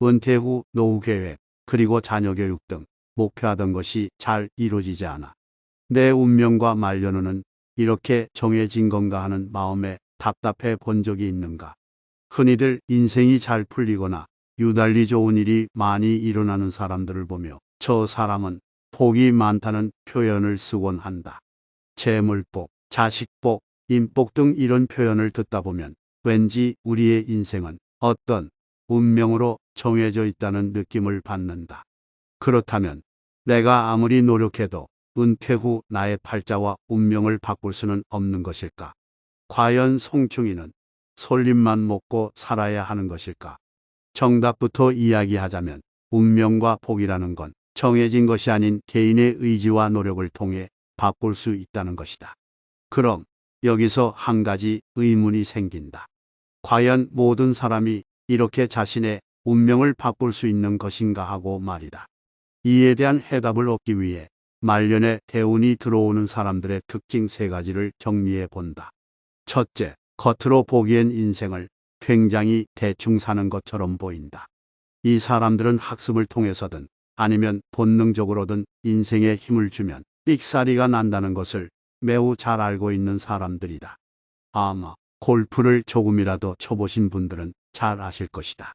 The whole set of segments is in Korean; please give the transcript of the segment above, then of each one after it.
은퇴 후 노후 계획, 그리고 자녀 교육 등 목표하던 것이 잘 이루어지지 않아 내 운명과 말년은 이렇게 정해진 건가 하는 마음에 답답해 본 적이 있는가? 흔히들 인생이 잘 풀리거나 유달리 좋은 일이 많이 일어나는 사람들을 보며 저 사람은 복이 많다는 표현을 쓰곤 한다. 재물복, 자식복, 인복 등 이런 표현을 듣다 보면 왠지 우리의 인생은 어떤 운명으로 정해져 있다는 느낌을 받는다. 그렇다면 내가 아무리 노력해도 은퇴 후 나의 팔자와 운명을 바꿀 수는 없는 것일까? 과연 송충이는 솔잎만 먹고 살아야 하는 것일까? 정답부터 이야기하자면 운명과 복이라는 건 정해진 것이 아닌 개인의 의지와 노력을 통해 바꿀 수 있다는 것이다. 그럼 여기서 한 가지 의문이 생긴다. 과연 모든 사람이 이렇게 자신의 운명을 바꿀 수 있는 것인가 하고 말이다. 이에 대한 해답을 얻기 위해 말년에 대운이 들어오는 사람들의 특징 세 가지를 정리해 본다. 첫째, 겉으로 보기엔 인생을 굉장히 대충 사는 것처럼 보인다. 이 사람들은 학습을 통해서든 아니면 본능적으로든 인생에 힘을 주면 삑사리가 난다는 것을 매우 잘 알고 있는 사람들이다. 아마 골프를 조금이라도 쳐보신 분들은 잘 아실 것이다.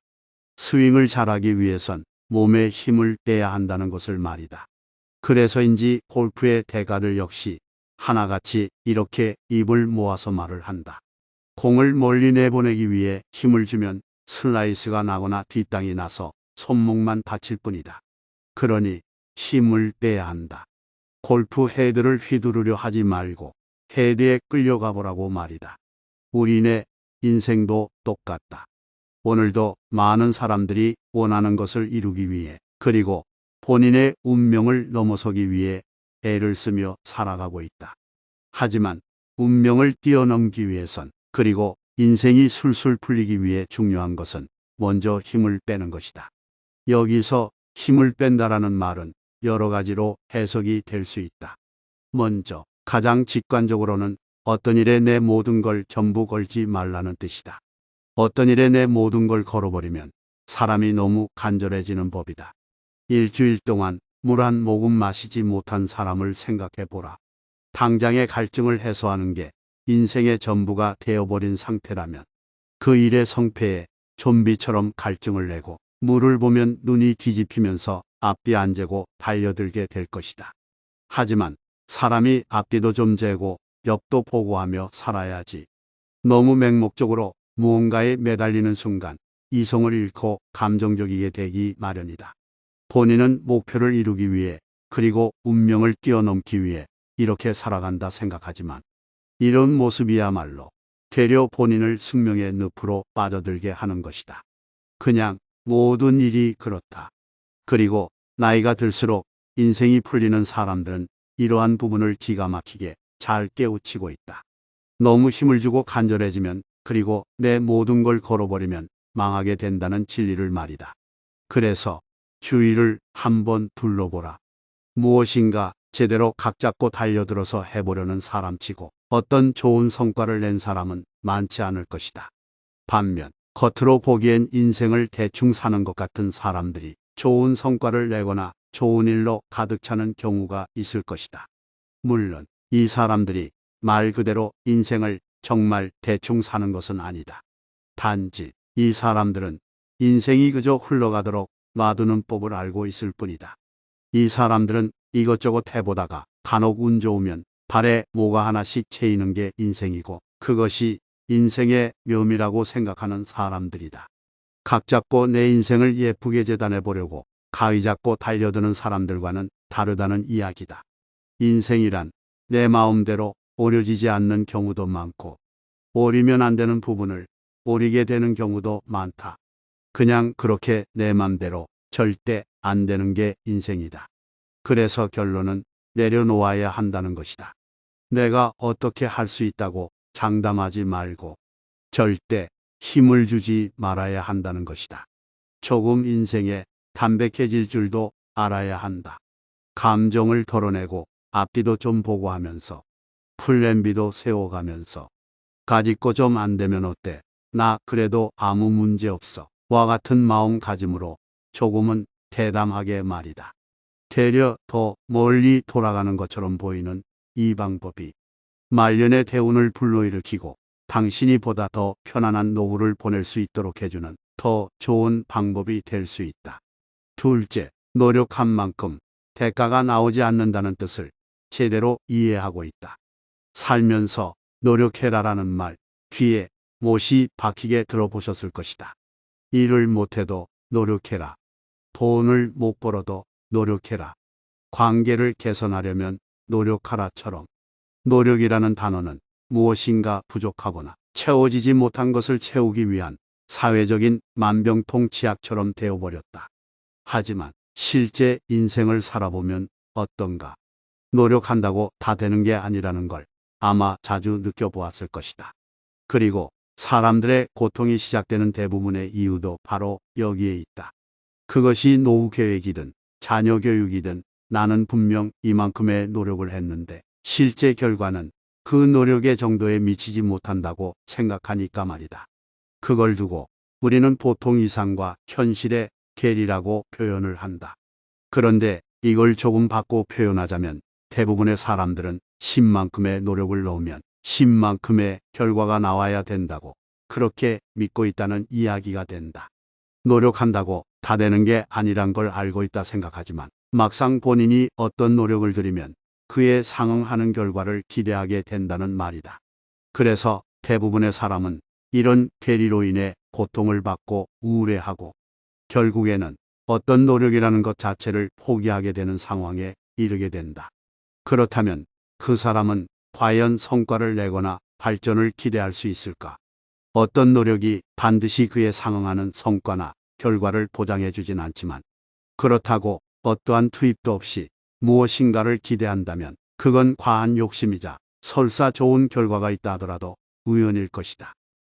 스윙을 잘하기 위해선 몸에 힘을 빼야 한다는 것을 말이다. 그래서인지 골프의 대가들 역시 하나같이 이렇게 입을 모아서 말을 한다. 공을 멀리 내보내기 위해 힘을 주면 슬라이스가 나거나 뒷땅이 나서 손목만 다칠 뿐이다. 그러니 힘을 빼야 한다. 골프 헤드를 휘두르려 하지 말고 헤드에 끌려가 보라고 말이다. 우리네 인생도 똑같다. 오늘도 많은 사람들이 원하는 것을 이루기 위해 그리고 본인의 운명을 넘어서기 위해 애를 쓰며 살아가고 있다. 하지만 운명을 뛰어넘기 위해선 그리고 인생이 술술 풀리기 위해 중요한 것은 먼저 힘을 빼는 것이다. 여기서 힘을 뺀다라는 말은 여러 가지로 해석이 될 수 있다. 먼저 가장 직관적으로는 어떤 일에 내 모든 걸 전부 걸지 말라는 뜻이다. 어떤 일에 내 모든 걸 걸어버리면 사람이 너무 간절해지는 법이다. 일주일 동안 물 한 모금 마시지 못한 사람을 생각해 보라. 당장의 갈증을 해소하는 게 인생의 전부가 되어버린 상태라면 그 일의 성패에 좀비처럼 갈증을 내고 물을 보면 눈이 뒤집히면서 앞뒤 안 재고 달려들게 될 것이다. 하지만 사람이 앞뒤도 좀 재고 옆도 보고 하며 살아야지. 너무 맹목적으로 무언가에 매달리는 순간 이성을 잃고 감정적이게 되기 마련이다. 본인은 목표를 이루기 위해 그리고 운명을 뛰어넘기 위해 이렇게 살아간다 생각하지만 이런 모습이야말로 되려 본인을 숙명의 늪으로 빠져들게 하는 것이다. 그냥 모든 일이 그렇다. 그리고 나이가 들수록 인생이 풀리는 사람들은 이러한 부분을 기가 막히게 잘 깨우치고 있다. 너무 힘을 주고 간절해지면 그리고 내 모든 걸 걸어버리면 망하게 된다는 진리를 말이다. 그래서 주위를 한번 둘러보라. 무엇인가 제대로 각 잡고 달려들어서 해보려는 사람치고 어떤 좋은 성과를 낸 사람은 많지 않을 것이다. 반면 겉으로 보기엔 인생을 대충 사는 것 같은 사람들이 좋은 성과를 내거나 좋은 일로 가득 차는 경우가 있을 것이다. 물론 이 사람들이 말 그대로 인생을 정말 대충 사는 것은 아니다. 단지 이 사람들은 인생이 그저 흘러가도록 놔두는 법을 알고 있을 뿐이다. 이 사람들은 이것저것 해보다가 간혹 운 좋으면 발에 뭐가 하나씩 채이는 게 인생이고 그것이 인생의 묘미라고 생각하는 사람들이다. 각 잡고 내 인생을 예쁘게 재단해 보려고 가위 잡고 달려드는 사람들과는 다르다는 이야기다. 인생이란 내 마음대로 오려지지 않는 경우도 많고 오리면 안 되는 부분을 오리게 되는 경우도 많다. 그냥 그렇게 내 맘대로 절대 안 되는 게 인생이다. 그래서 결론은 내려놓아야 한다는 것이다. 내가 어떻게 할 수 있다고 장담하지 말고 절대 힘을 주지 말아야 한다는 것이다. 조금 인생에 담백해질 줄도 알아야 한다. 감정을 덜어내고 앞뒤도 좀 보고 하면서 플랜 B도 세워가면서 가짓거 좀 안 되면 어때? 나 그래도 아무 문제 없어. 와 같은 마음가짐으로 조금은 대담하게 말이다. 되려 더 멀리 돌아가는 것처럼 보이는 이 방법이 말년의 대운을 불러일으키고 당신이 보다 더 편안한 노후를 보낼 수 있도록 해주는 더 좋은 방법이 될 수 있다. 둘째, 노력한 만큼 대가가 나오지 않는다는 뜻을 제대로 이해하고 있다. 살면서 노력해라라는 말 귀에 못이 박히게 들어보셨을 것이다. 일을 못해도 노력해라. 돈을 못 벌어도 노력해라. 관계를 개선하려면 노력하라처럼 노력이라는 단어는 무엇인가 부족하거나 채워지지 못한 것을 채우기 위한 사회적인 만병통치약처럼 되어버렸다. 하지만 실제 인생을 살아보면 어떤가? 노력한다고 다 되는 게 아니라는 걸 아마 자주 느껴보았을 것이다. 그리고 사람들의 고통이 시작되는 대부분의 이유도 바로 여기에 있다. 그것이 노후 계획이든 자녀 교육이든 나는 분명 이만큼의 노력을 했는데 실제 결과는 그 노력의 정도에 미치지 못한다고 생각하니까 말이다. 그걸 두고 우리는 보통 이상과 현실의 괴리라고 표현을 한다. 그런데 이걸 조금 바꿔 표현하자면 대부분의 사람들은 10만큼의 노력을 넣으면 10만큼의 결과가 나와야 된다고 그렇게 믿고 있다는 이야기가 된다. 노력한다고 다 되는 게 아니란 걸 알고 있다 생각하지만 막상 본인이 어떤 노력을 들이면 그에 상응하는 결과를 기대하게 된다는 말이다. 그래서 대부분의 사람은 이런 괴리로 인해 고통을 받고 우울해하고 결국에는 어떤 노력이라는 것 자체를 포기하게 되는 상황에 이르게 된다. 그렇다면 그 사람은 과연 성과를 내거나 발전을 기대할 수 있을까? 어떤 노력이 반드시 그에 상응하는 성과나 결과를 보장해 주진 않지만 그렇다고 어떠한 투입도 없이 무엇인가를 기대한다면 그건 과한 욕심이자 설사 좋은 결과가 있다 하더라도 우연일 것이다.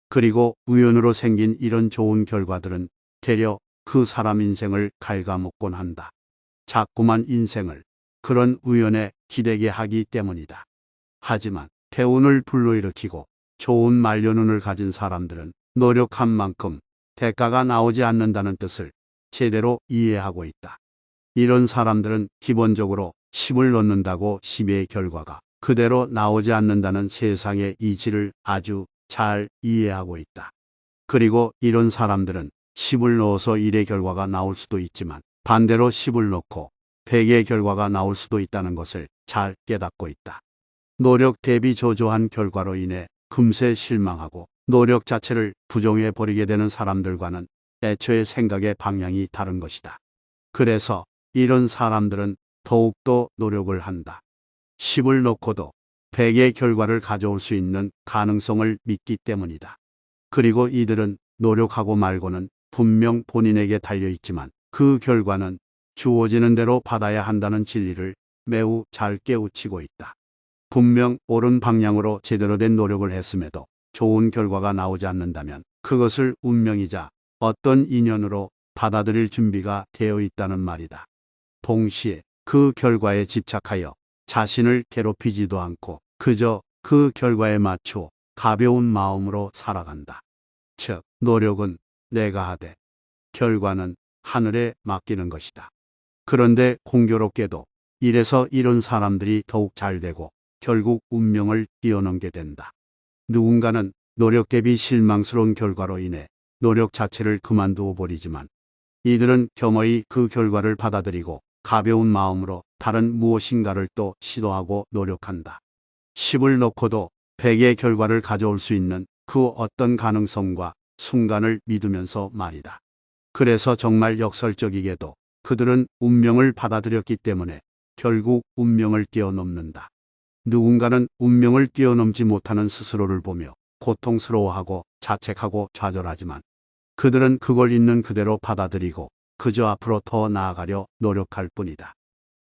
그리고 우연으로 생긴 이런 좋은 결과들은 되려 그 사람 인생을 갉아먹곤 한다. 자꾸만 인생을 그런 우연에 기대게 하기 때문이다. 하지만 대운을 불러일으키고 좋은 말년운을 가진 사람들은 노력한 만큼 대가가 나오지 않는다는 뜻을 제대로 이해하고 있다. 이런 사람들은 기본적으로 10을 넣는다고 10의 결과가 그대로 나오지 않는다는 세상의 이치를 아주 잘 이해하고 있다. 그리고 이런 사람들은 10을 넣어서 1의 결과가 나올 수도 있지만 반대로 10을 넣고 100의 결과가 나올 수도 있다는 것을 잘 깨닫고 있다. 노력 대비 저조한 결과로 인해 금세 실망하고 노력 자체를 부정해 버리게 되는 사람들과는 애초에 생각의 방향이 다른 것이다. 그래서 이런 사람들은 더욱더 노력을 한다. 10을 넣고도 100의 결과를 가져올 수 있는 가능성을 믿기 때문이다. 그리고 이들은 노력하고 말고는 분명 본인에게 달려있지만 그 결과는 주어지는 대로 받아야 한다는 진리를 매우 잘 깨우치고 있다. 분명 옳은 방향으로 제대로 된 노력을 했음에도 좋은 결과가 나오지 않는다면 그것을 운명이자 어떤 인연으로 받아들일 준비가 되어 있다는 말이다. 동시에 그 결과에 집착하여 자신을 괴롭히지도 않고 그저 그 결과에 맞추어 가벼운 마음으로 살아간다. 즉, 노력은 내가 하되 결과는 하늘에 맡기는 것이다. 그런데 공교롭게도 이래서 이런 사람들이 더욱 잘 되고 결국 운명을 뛰어넘게 된다. 누군가는 노력 대비 실망스러운 결과로 인해 노력 자체를 그만두어 버리지만 이들은 겸허히 그 결과를 받아들이고 가벼운 마음으로 다른 무엇인가를 또 시도하고 노력한다. 10을 넣고도 100의 결과를 가져올 수 있는 그 어떤 가능성과 순간을 믿으면서 말이다. 그래서 정말 역설적이게도 그들은 운명을 받아들였기 때문에 결국 운명을 뛰어넘는다. 누군가는 운명을 뛰어넘지 못하는 스스로를 보며 고통스러워하고 자책하고 좌절하지만 그들은 그걸 있는 그대로 받아들이고 그저 앞으로 더 나아가려 노력할 뿐이다.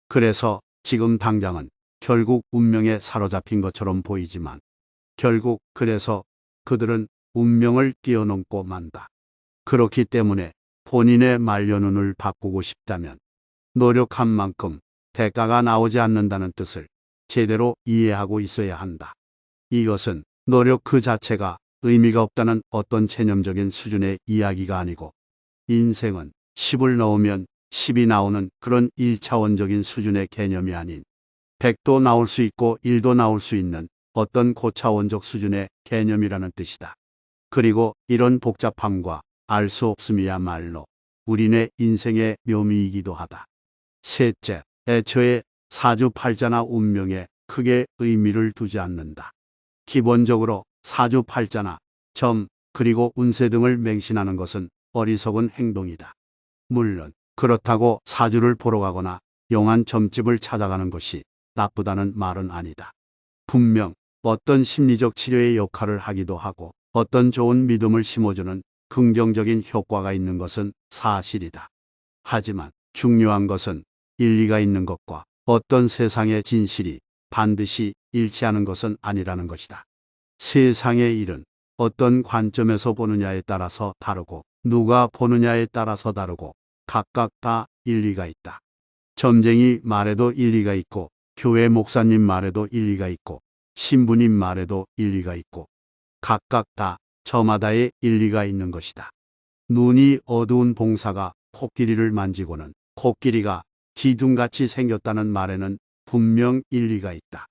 그래서 지금 당장은 결국 운명에 사로잡힌 것처럼 보이지만 결국 그래서 그들은 운명을 뛰어넘고 만다. 그렇기 때문에 본인의 말년운을 바꾸고 싶다면 노력한 만큼 대가가 나오지 않는다는 뜻을 제대로 이해하고 있어야 한다. 이것은 노력 그 자체가 의미가 없다는 어떤 체념적인 수준의 이야기가 아니고 인생은 10을 넣으면 10이 나오는 그런 1차원적인 수준의 개념이 아닌 100도 나올 수 있고 1도 나올 수 있는 어떤 고차원적 수준의 개념이라는 뜻이다. 그리고 이런 복잡함과 알 수 없음이야말로 우리네 인생의 묘미이기도 하다. 셋째, 애초에 사주팔자나 운명에 크게 의미를 두지 않는다. 기본적으로 사주팔자나 점, 그리고 운세 등을 맹신하는 것은 어리석은 행동이다. 물론 그렇다고 사주를 보러 가거나 용한 점집을 찾아가는 것이 나쁘다는 말은 아니다. 분명 어떤 심리적 치료의 역할을 하기도 하고 어떤 좋은 믿음을 심어주는 긍정적인 효과가 있는 것은 사실이다. 하지만 중요한 것은 일리가 있는 것과 어떤 세상의 진실이 반드시 일치하는 것은 아니라는 것이다. 세상의 일은 어떤 관점에서 보느냐에 따라서 다르고 누가 보느냐에 따라서 다르고 각각 다 일리가 있다. 점쟁이 말에도 일리가 있고 교회 목사님 말에도 일리가 있고 신부님 말에도 일리가 있고 각각 다 저마다의 일리가 있는 것이다. 눈이 어두운 봉사가 코끼리를 만지고는 코끼리가 기둥같이 생겼다는 말에는 분명 일리가 있다.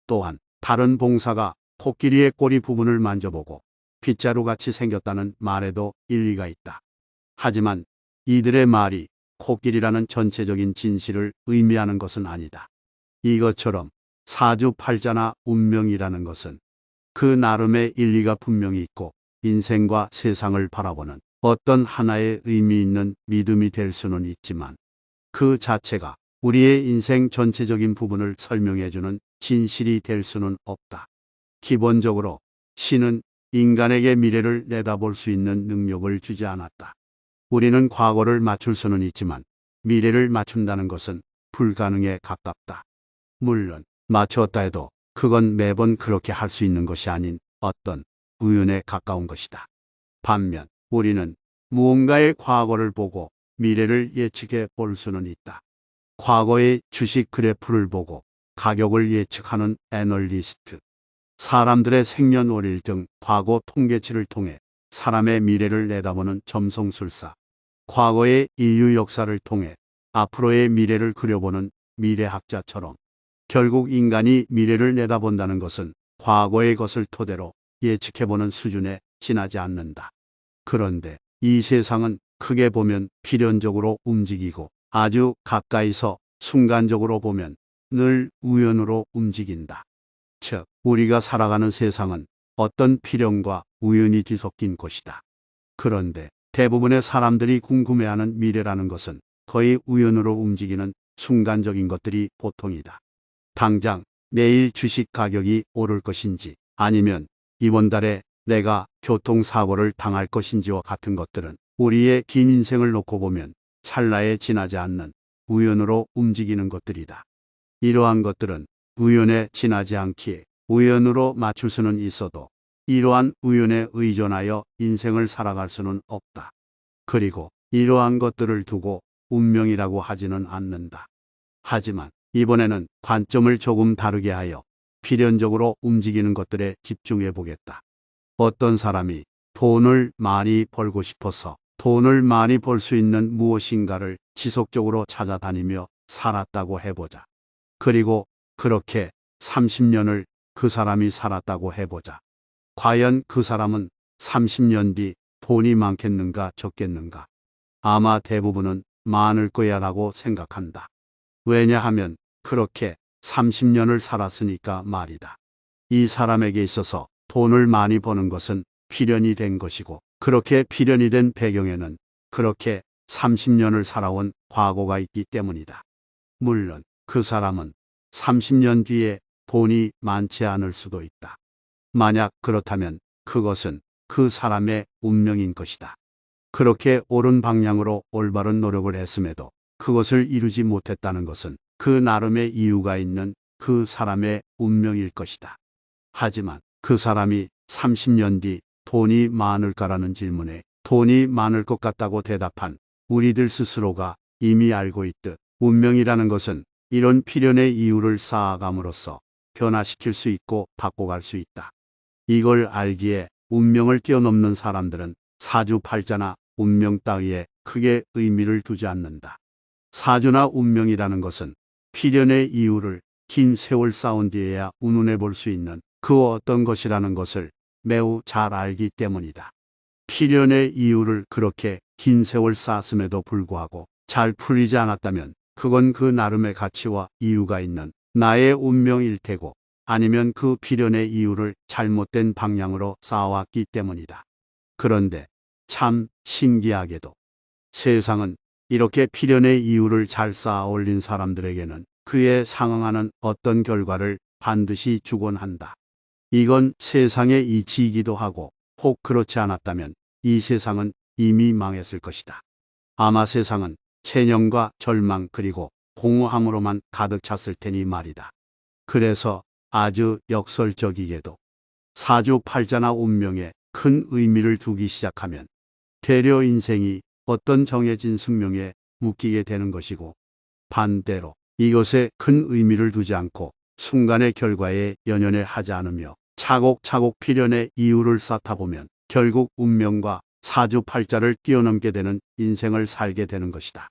또한 다른 봉사가 코끼리의 꼬리 부분을 만져보고 빗자루같이 생겼다는 말에도 일리가 있다. 하지만 이들의 말이 코끼리라는 전체적인 진실을 의미하는 것은 아니다. 이것처럼 사주팔자나 운명이라는 것은 그 나름의 일리가 분명히 있고 인생과 세상을 바라보는 어떤 하나의 의미 있는 믿음이 될 수는 있지만 그 자체가 우리의 인생 전체적인 부분을 설명해주는 진실이 될 수는 없다. 기본적으로 신은 인간에게 미래를 내다볼 수 있는 능력을 주지 않았다. 우리는 과거를 맞출 수는 있지만 미래를 맞춘다는 것은 불가능에 가깝다. 물론 맞추었다 해도 그건 매번 그렇게 할 수 있는 것이 아닌 어떤 우연에 가까운 것이다. 반면 우리는 무언가의 과거를 보고 미래를 예측해 볼 수는 있다. 과거의 주식 그래프를 보고 가격을 예측하는 애널리스트, 사람들의 생년월일 등 과거 통계치를 통해 사람의 미래를 내다보는 점성술사, 과거의 인류 역사를 통해 앞으로의 미래를 그려보는 미래학자처럼 결국 인간이 미래를 내다본다는 것은 과거의 것을 토대로 예측해보는 수준에 지나지 않는다. 그런데 이 세상은 크게 보면 필연적으로 움직이고 아주 가까이서 순간적으로 보면 늘 우연으로 움직인다. 즉, 우리가 살아가는 세상은 어떤 필연과 우연이 뒤섞인 것이다. 그런데 대부분의 사람들이 궁금해하는 미래라는 것은 거의 우연으로 움직이는 순간적인 것들이 보통이다. 당장 내일 주식 가격이 오를 것인지 아니면 이번 달에 내가 교통사고를 당할 것인지와 같은 것들은 우리의 긴 인생을 놓고 보면 찰나에 지나지 않는 우연으로 움직이는 것들이다. 이러한 것들은 우연에 지나지 않기에 우연으로 맞출 수는 있어도 이러한 우연에 의존하여 인생을 살아갈 수는 없다. 그리고 이러한 것들을 두고 운명이라고 하지는 않는다. 하지만 이번에는 관점을 조금 다르게 하여 필연적으로 움직이는 것들에 집중해 보겠다. 어떤 사람이 돈을 많이 벌고 싶어서 돈을 많이 벌 수 있는 무엇인가를 지속적으로 찾아다니며 살았다고 해보자. 그리고 그렇게 30년을 그 사람이 살았다고 해보자. 과연 그 사람은 30년 뒤 돈이 많겠는가 적겠는가? 아마 대부분은 많을 거야 라고 생각한다. 왜냐하면 그렇게 30년을 살았으니까 말이다. 이 사람에게 있어서 돈을 많이 버는 것은 필연이 된 것이고 그렇게 필연이 된 배경에는 그렇게 30년을 살아온 과거가 있기 때문이다. 물론 그 사람은 30년 뒤에 돈이 많지 않을 수도 있다. 만약 그렇다면 그것은 그 사람의 운명인 것이다. 그렇게 옳은 방향으로 올바른 노력을 했음에도 그것을 이루지 못했다는 것은 그 나름의 이유가 있는 그 사람의 운명일 것이다. 하지만 그 사람이 30년 뒤 돈이 많을까라는 질문에 돈이 많을 것 같다고 대답한 우리들 스스로가 이미 알고 있듯 운명이라는 것은 이런 필연의 이유를 쌓아감으로써 변화시킬 수 있고 바꿔갈 수 있다. 이걸 알기에 운명을 뛰어넘는 사람들은 사주팔자나 운명 따위에 크게 의미를 두지 않는다. 사주나 운명이라는 것은 필연의 이유를 긴 세월 쌓은 뒤에야 운운해 볼 수 있는 그 어떤 것이라는 것을 매우 잘 알기 때문이다. 필연의 이유를 그렇게 긴 세월 쌓았음에도 불구하고 잘 풀리지 않았다면 그건 그 나름의 가치와 이유가 있는 나의 운명일 테고, 아니면 그 필연의 이유를 잘못된 방향으로 쌓아왔기 때문이다. 그런데 참 신기하게도 세상은 이렇게 필연의 이유를 잘 쌓아 올린 사람들에게는 그에 상응하는 어떤 결과를 반드시 주곤 한다. 이건 세상의 이치이기도 하고, 혹 그렇지 않았다면 이 세상은 이미 망했을 것이다. 아마 세상은 체념과 절망 그리고 공허함으로만 가득 찼을 테니 말이다. 그래서 아주 역설적이게도 사주팔자나 운명에 큰 의미를 두기 시작하면 되려 인생이 어떤 정해진 숙명에 묶이게 되는 것이고, 반대로 이것에 큰 의미를 두지 않고 순간의 결과에 연연해 하지 않으며 차곡차곡 필연의 이유를 쌓다 보면 결국 운명과 사주팔자를 뛰어넘게 되는 인생을 살게 되는 것이다.